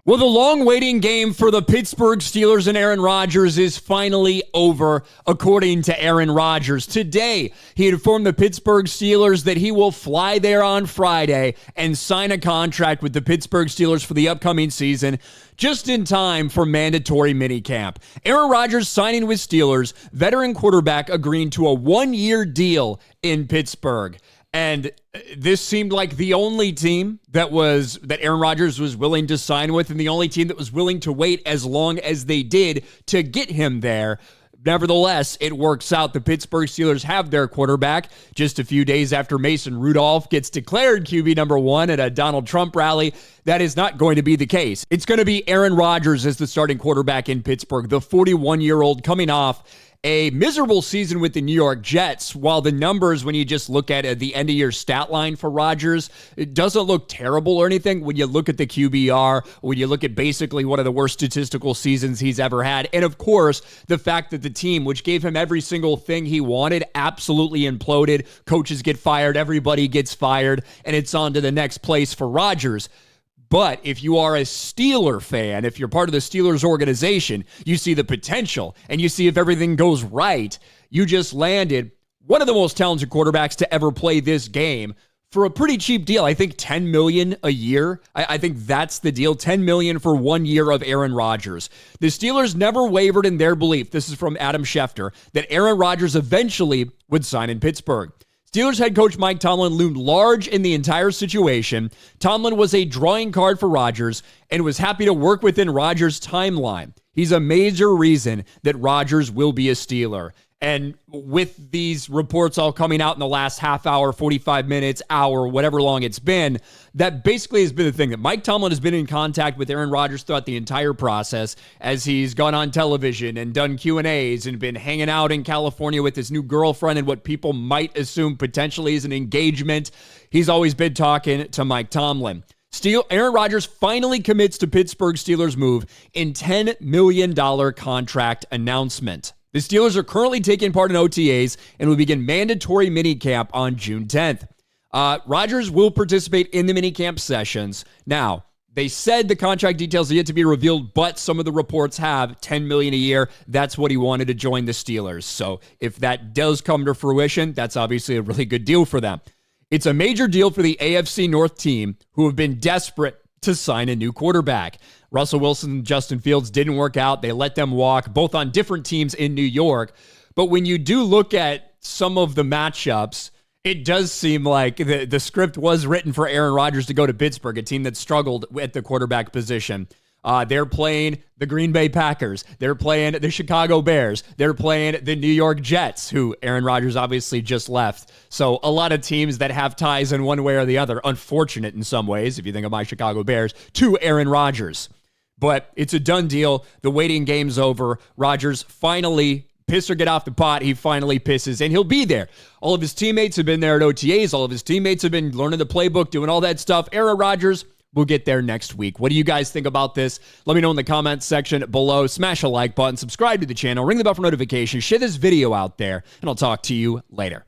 Well, the long waiting game for the Pittsburgh Steelers and Aaron Rodgers is finally over, according to Aaron Rodgers. Today, he informed the Pittsburgh Steelers that he will fly there on Friday and sign a contract with the Pittsburgh Steelers for the upcoming season, just in time for mandatory minicamp. Aaron Rodgers signing with Steelers, veteran quarterback agreeing to a one-year deal in Pittsburgh. And this seemed like the only team that Aaron Rodgers was willing to sign with, and the only team that was willing to wait as long as they did to get him there. Nevertheless, it works out. The Pittsburgh Steelers have their quarterback just a few days after Mason Rudolph gets declared QB number one at a Donald Trump rally. That is not going to be the case. It's going to be Aaron Rodgers as the starting quarterback in Pittsburgh, the 41-year-old coming off a miserable season with the New York Jets. While the numbers, when you just look at the end of year stat line for Rodgers, it doesn't look terrible or anything. When you look at the QBR, when you look at basically one of the worst statistical seasons he's ever had. And of course, the fact that the team, which gave him every single thing he wanted, absolutely imploded. Coaches get fired, everybody gets fired, and it's on to the next place for Rodgers. But if you are a Steeler fan, if you're part of the Steelers organization, you see the potential and you see if everything goes right, you just landed one of the most talented quarterbacks to ever play this game for a pretty cheap deal. I think $10 million a year. I think that's the deal. $10 million for 1 year of Aaron Rodgers. The Steelers never wavered in their belief, this is from Adam Schefter, that Aaron Rodgers eventually would sign in Pittsburgh. Steelers head coach Mike Tomlin loomed large in the entire situation. Tomlin was a drawing card for Rodgers and was happy to work within Rodgers' timeline. He's a major reason that Rodgers will be a Steeler. And with these reports all coming out in the last half hour, 45 minutes, hour, whatever long it's been, that basically has been the thing, that Mike Tomlin has been in contact with Aaron Rodgers throughout the entire process as he's gone on television and done Q&As and been hanging out in California with his new girlfriend and what people might assume potentially is an engagement. He's always been talking to Mike Tomlin. Aaron Rodgers finally commits to Pittsburgh Steelers' move in $10 million contract announcement. The Steelers are currently taking part in OTAs and will begin mandatory minicamp on June 10th. Rodgers will participate in the minicamp sessions. Now, they said the contract details are yet to be revealed, but some of the reports have $10 million a year. That's what he wanted to join the Steelers. So if that does come to fruition, that's obviously a really good deal for them. It's a major deal for the AFC North team, who have been desperate to sign a new quarterback. Russell Wilson and Justin Fields didn't work out. They let them walk, both on different teams in New York. But when you do look at some of the matchups, it does seem like the script was written for Aaron Rodgers to go to Pittsburgh, a team that struggled at the quarterback position. They're playing the Green Bay Packers. They're playing the Chicago Bears. They're playing the New York Jets, who Aaron Rodgers obviously just left. So a lot of teams that have ties in one way or the other, unfortunate in some ways, if you think of my Chicago Bears, to Aaron Rodgers. But it's a done deal. The waiting game's over. Rodgers finally, piss or get off the pot, he finally pisses, and he'll be there. All of his teammates have been there at OTAs. All of his teammates have been learning the playbook, doing all that stuff. Aaron Rodgers, we'll get there next week. What do you guys think about this? Let me know in the comments section below. Smash a like button, subscribe to the channel, ring the bell for notifications, share this video out there, and I'll talk to you later.